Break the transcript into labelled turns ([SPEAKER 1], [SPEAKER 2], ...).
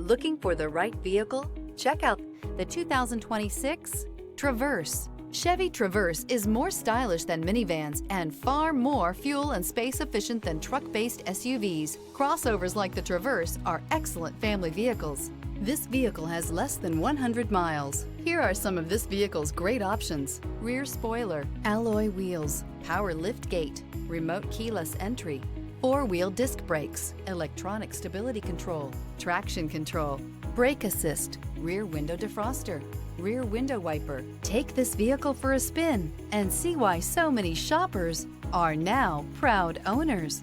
[SPEAKER 1] Looking for the right vehicle? Check out the 2026 Traverse. Chevy Traverse is more stylish than minivans and far more fuel and space efficient than truck-based SUVs. Crossovers like the Traverse are excellent family vehicles. This vehicle has less than 100 miles. Here are some of this vehicle's great options: rear spoiler, alloy wheels, power lift gate, remote keyless entry, four-wheel disc brakes, electronic stability control, traction control, brake assist, rear window defroster, rear window wiper. Take this vehicle for a spin and see why so many shoppers are now proud owners.